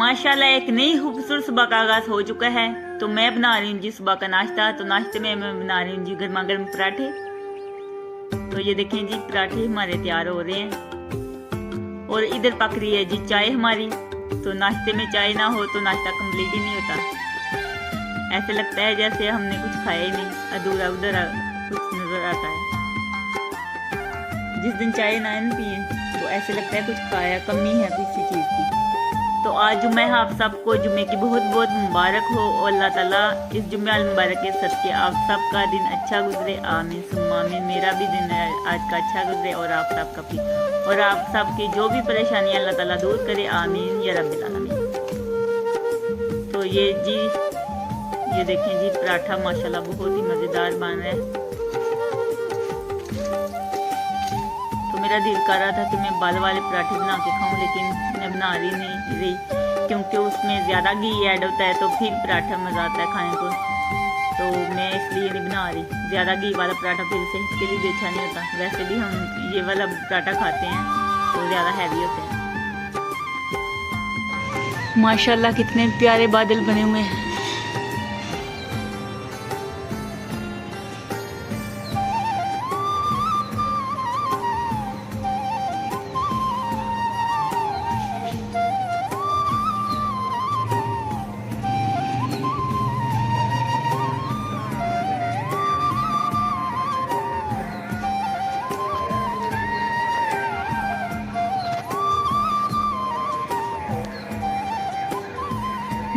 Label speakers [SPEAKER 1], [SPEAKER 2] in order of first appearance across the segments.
[SPEAKER 1] माशाल्लाह एक नई खूबसूरत सुबह का आगाज हो चुका है। तो मैं बना रही हूँ जी सुबह का नाश्ता। तो नाश्ते में मैं बना रही हूँ जी गर्मा गर्म पराठे। तो ये देखें जी पराठे हमारे तैयार हो रहे हैं और इधर पक रही है जी चाय हमारी। तो नाश्ते में चाय ना हो तो नाश्ता कंप्लीट ही नहीं होता। ऐसे लगता है जैसे हमने कुछ खाया ही नहीं, अधूरा उधर कुछ नजर आता है। जिस दिन चाय ना पिए तो ऐसे लगता है कुछ खाया, कमी है किसी चीज की। तो आज जुम्मे है, आप सबको जुम्मे की बहुत बहुत मुबारक हो और अल्लाह ताला इस जुम्मे अल मुबारक के सदके आप सबका दिन अच्छा गुजरे। आमीन सुम्मा आमीन। मेरा भी दिन आज का अच्छा गुजरे और आप सबका भी, और आप सबकी जो भी परेशानी अल्लाह ताला दूर करे। आमीन या रब्बिल आलमीन। तो ये जी ये देखें जी पराठा माशाल्लाह बहुत ही मज़ेदार बन रहा है। मेरा दिल कर रहा था कि मैं बाल वाले पराठे बना के खाऊं, लेकिन मैं बना रही नहीं क्योंकि उसमें ज़्यादा घी ऐड होता है तो फिर पराठा मज़ा आता है खाने को। तो मैं इसलिए नहीं बना रही। ज़्यादा घी वाला पराठा फिर सेहत के लिए भी अच्छा नहीं होता। वैसे भी हम ये वाला पराठा खाते हैं तो ज़्यादा हैवी होते हैं। माशाल्लाह कितने प्यारे बादल बने हुए हैं।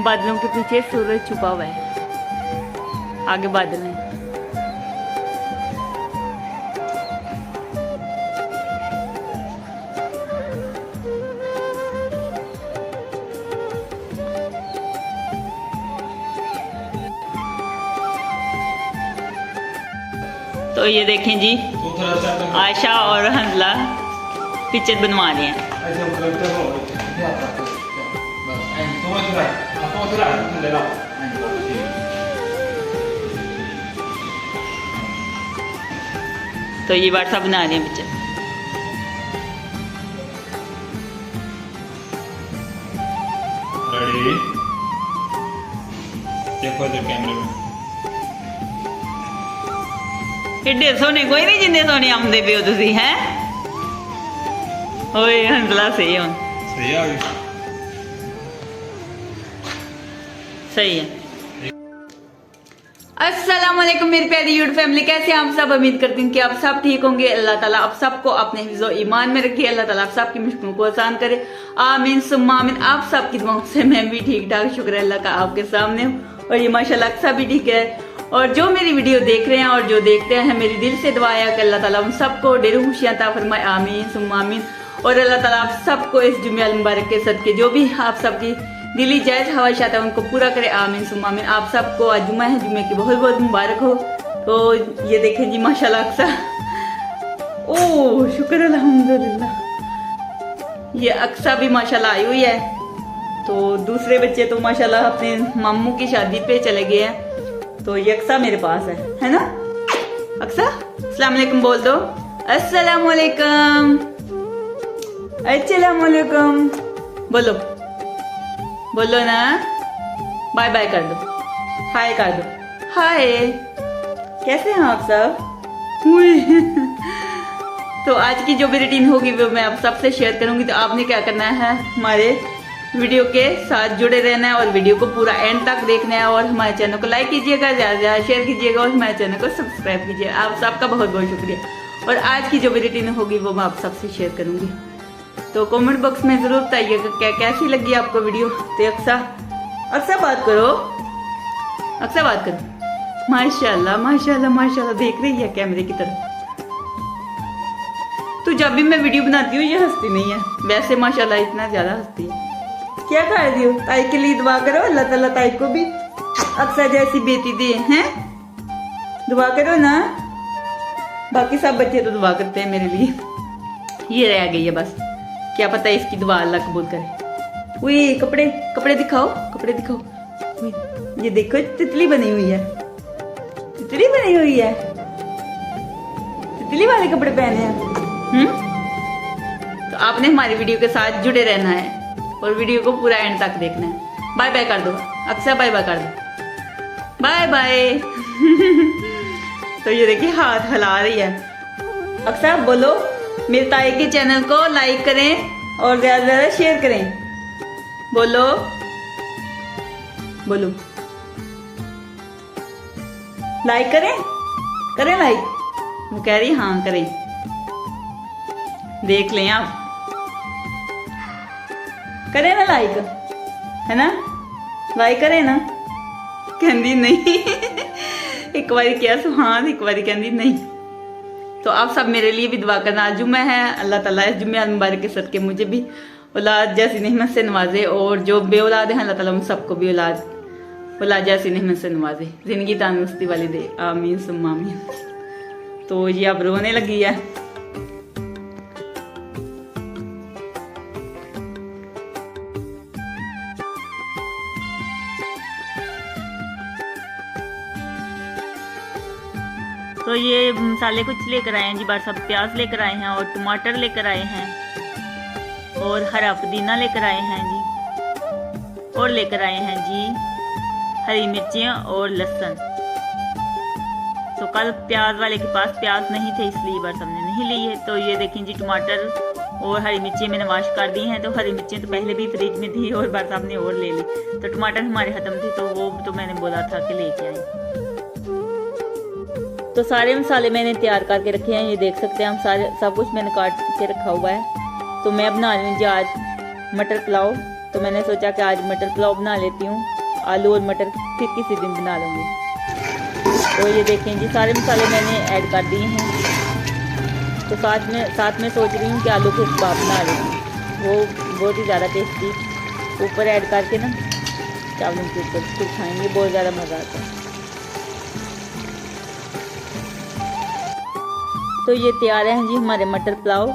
[SPEAKER 1] बादलों के पीछे सूरज छुपा हुआ है, आगे बादल हैं। तो ये देखें जी आयशा और हंजला पिक्चर बनवा रहे हैं। तो ये व्हाट्सएप बना रहे हैं पिक्चर।
[SPEAKER 2] रेडी देखो इधर कैमरे में।
[SPEAKER 1] एडे सोने कोई नहीं जिन्ने सोने आमदे पे हो तुसी हैं। ओए हंसला सही हो,
[SPEAKER 2] सही आ गई,
[SPEAKER 1] सही है। अस्सलाम वालेकुम मेरी प्यारी यूट्यूब फैमिली, कैसे आप सब? उम्मीद करती हूँ कि आप सब ठीक होंगे। अल्लाह ताला आप सबको अपने हिफ्ज़ो ईमान में रखे। अल्लाह ताला आप सबकी मुश्किलों को आसान करे। आमीन सुम्मा आमीन। आप सबकी दुआओं से मैं भी ठीक ठाक, शुक्र है अल्लाह का आपके सामने हूँ। और ये माशाल्लाह अक्सा भी ठीक है। और जो मेरी वीडियो देख रहे हैं और जो देखते हैं, मेरी दिल से दुआ है कि अल्लाह ताला उन सबको ढेरों खुशियां अता फरमाए। आमीन सुम्मा आमीन। और अल्लाह ताला आप सबको इस जुम्मे अल मुबारक के सदके जो भी आप सबकी दिली जायज ख्वाहिशात है उनको पूरा करे। आमीन सुम्मा आमीन। आप सबको आज जुम्मा है, जुम्मे की बहुत बहुत मुबारक हो। तो ये देखें जी माशाल्लाह अक्सा, ओह शुक्र अल्हम्दुलिल्लाह। ये अक्सा भी माशाल्लाह आई हुई है। तो दूसरे बच्चे तो माशाल्लाह अपने मामू की शादी पे चले गए हैं। तो ये अक्सा मेरे पास है ना? अक्सा अस्सलाम वालेकुम बोल दो। अस्सलाम वालेकुम, अस्सलाम वालेकुम बोलो, बोलो ना। बाय बाय कर दो, हाय कर दो, हाय। कैसे हैं आप सब? तो आज की जो भी रूटीन होगी वो मैं आप सबसे शेयर करूंगी। तो आपने क्या करना है, हमारे वीडियो के साथ जुड़े रहना है और वीडियो को पूरा एंड तक देखना है। और हमारे चैनल को लाइक कीजिएगा, ज़्यादा ज़्यादा शेयर कीजिएगा और हमारे चैनल को सब्सक्राइब कीजिए। आप सबका बहुत बहुत शुक्रिया। और आज की जो भी रूटीन होगी वो मैं आप सबसे शेयर करूंगी। तो कमेंट बॉक्स में जरूर बताइएगा क्या कैसी लगी आपको वीडियो। तो अक्सा बात करो, अक्सा बात करो। माशाल्लाह माशाल्लाह माशाल्लाह देख रही है कैमरे की तरफ। तो जब भी मैं वीडियो बनाती हूँ ये हंसती नहीं है, वैसे माशाल्लाह इतना ज्यादा हंसती है। क्या कर रही हो? ताई के लिए दुआ करो, अल्लाह ताला ताई को भी अक्सा जैसी बेटी दे। हैं दुआ करो ना। बाकी सब बच्चे तो दुआ करते हैं मेरे लिए, ये रह गई है बस। क्या पता है इसकी दुआ अल्लाह कबूल करे। वही कपड़े कपड़े दिखाओ, कपड़े दिखाओ। ये देखो तितली बनी हुई है, तितली बनी हुई है। तितली वाले कपड़े पहने हैं। तो आपने हमारी वीडियो के साथ जुड़े रहना है और वीडियो को पूरा एंड तक देखना है। बाय बाय कर दो अक्षय, बाय बाय कर दो, बाय बाय। तो ये देखिए हाथ हिला रही है। अक्षय बोलो, मेरे ताई के चैनल को लाइक करें और ज्यादा से ज्यादा शेयर करें। बोलो बोलो, लाइक करें, करें लाइक। वो कह रही हाँ करें, देख लें आप, करें ना लाइक, है ना, लाइक करें ना। कहती नहीं। एक बार किया सुहान, एक बार कहती नहीं। तो आप सब मेरे लिए भी दुआ करना। आज जुम्मा है, अल्लाह ताला इस जुम्मे मुबारक के सदके मुझे भी औलाद जैसी नेमत से नवाजे, और जो बे औलाद है अल्लाह ताला उन सबको भी औलाद जैसी नेमत से नवाजे, जिंदगी तंदुरुस्ती वाली दे, आमीन सुम्मा आमीन। तो ये अब रोने लगी है। तो ये मसाले कुछ लेकर आए हैं जी, बार सब प्याज लेकर आए हैं और टमाटर लेकर आए हैं और हरा पुदीना लेकर आए हैं जी, और लेकर आए हैं जी हरी मिर्चियाँ और लहसुन। तो कल प्याज वाले के पास प्याज नहीं थे, इसलिए बार सबने नहीं ली है। तो ये देखें जी टमाटर और हरी मिर्ची मैंने वॉश कर दी हैं। तो हरी मिर्ची तो पहले भी फ्रिज में थी और बार साहब ने और ले ली। तो टमाटर हमारे खत्म थे, तो वो तो मैंने बोला था कि लेके आए। तो सारे मसाले मैंने तैयार करके रखे हैं, ये देख सकते हैं हम सारे, सब कुछ मैंने काट के रखा हुआ है। तो मैं बना रही हूँ जी आज मटर पुलाव। तो मैंने सोचा कि आज मटर पुलाव बना लेती हूँ, आलू और मटर फिर किसी दिन बना लूँगी। तो ये देखें जी सारे मसाले मैंने ऐड कर दिए हैं। तो साथ में सोच रही हूँ कि आलू के कबाब बना लेती, वो बहुत ही ज़्यादा टेस्टी ऊपर ऐड करके ना चावलों के ऊपर फिर खाएंगे, बहुत ज़्यादा मज़ा आता है। तो ये तैयार हैं जी हमारे मटर पुलाव।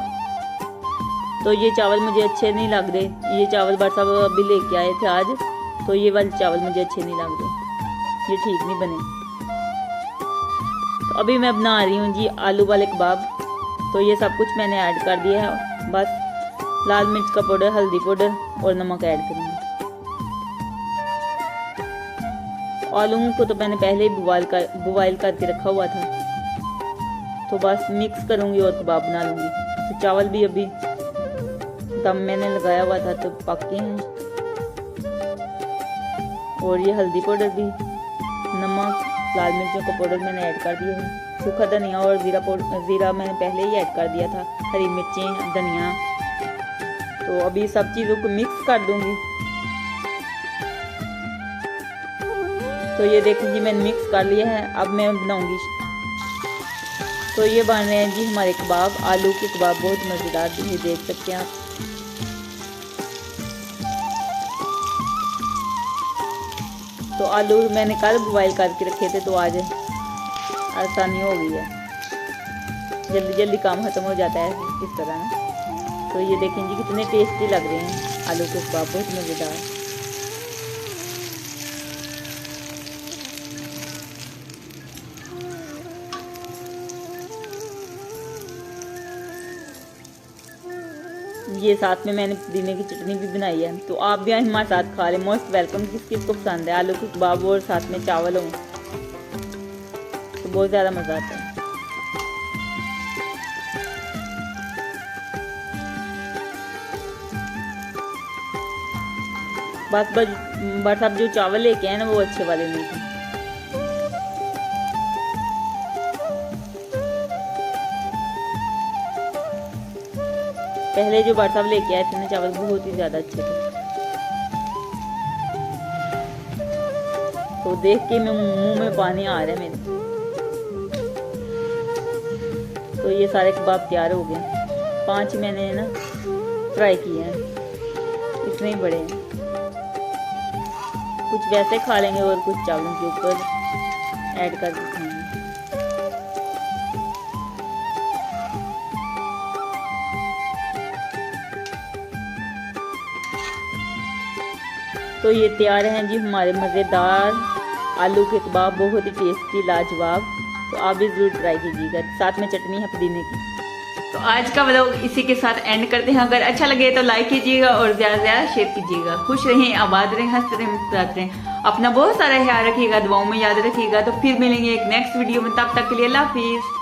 [SPEAKER 1] तो ये चावल मुझे अच्छे नहीं लग रहे, ये चावल बार साहब अभी लेके आए थे आज। तो ये वाले चावल मुझे अच्छे नहीं लग रहे, ये ठीक नहीं बने। तो अभी मैं बना रही हूँ जी आलू वाले कबाब। तो ये सब कुछ मैंने ऐड कर दिया है, बस लाल मिर्च का पाउडर, हल्दी पाउडर और नमक ऐड करूँगी। आलू को तो मैंने पहले ही बुआइल करके रखा हुआ था, तो बस मिक्स करूँगी और कबाब बना लूँगी। तो चावल भी अभी दम मैंने लगाया हुआ था तो पके हैं। और ये हल्दी पाउडर भी, नमक, लाल मिर्चों का पाउडर मैंने ऐड कर दिया है। सूखा धनिया और ज़ीरा मैंने पहले ही ऐड कर दिया था, हरी मिर्चें, धनिया। तो अभी सब चीज़ों को मिक्स कर दूँगी। तो ये देखिए जी मैंने मिक्स कर लिया है, अब मैं बनाऊँगी। तो ये बन रहे हैं जी हमारे कबाब, आलू के कबाब, बहुत मज़ेदार, ये देख सकते हैं आप। तो आलू मैंने कल बॉयल करके रखे थे, तो आज आसानी हो गई है, जल्दी जल्दी काम खत्म हो जाता है इस तरह ना। तो ये देखें जी कितने टेस्टी लग रहे हैं आलू के कबाब, बहुत मज़ेदार। ये साथ में मैंने पुदीने की चटनी भी बनाई है। तो आप भी हमारे साथ खा लें, मोस्ट वेलकम। किसको पसंद है आलू के कबाब और साथ में चावल हो, तो बहुत ज़्यादा मज़ा आता है। बस अब जो चावल लेके आए ना वो अच्छे वाले नहीं थे। पहले जो बार साहब लेके आए थे ना चावल, बहुत ही ज़्यादा अच्छे थे। तो देख के मैं मुंह में पानी आ रहा है मेरे। तो ये सारे कबाब तैयार हो गए, 5 मैंने ना फ्राई किए हैं, इतने ही बड़े हैं। कुछ वैसे खा लेंगे और कुछ चावलों के ऊपर ऐड करके खाएंगे। तो ये तैयार हैं जी हमारे मज़ेदार आलू के कबाब, बहुत ही टेस्टी, लाजवाब। तो आप भी ज़रूर ट्राई कीजिएगा। साथ में चटनी है पुदीने की। तो आज का व्लॉग इसी के साथ एंड करते हैं। अगर अच्छा लगे तो लाइक कीजिएगा और ज्यादा से ज्यादा शेयर कीजिएगा। खुश रहें, आबाद रहें, हंसते रहें, मुस्कुराते रहें। अपना बहुत सारा ख्याल रखिएगा, दुआओं में याद रखिएगा। तो फिर मिलेंगे एक नेक्स्ट वीडियो में, तब तक के लिए अल्लाह हाफिज।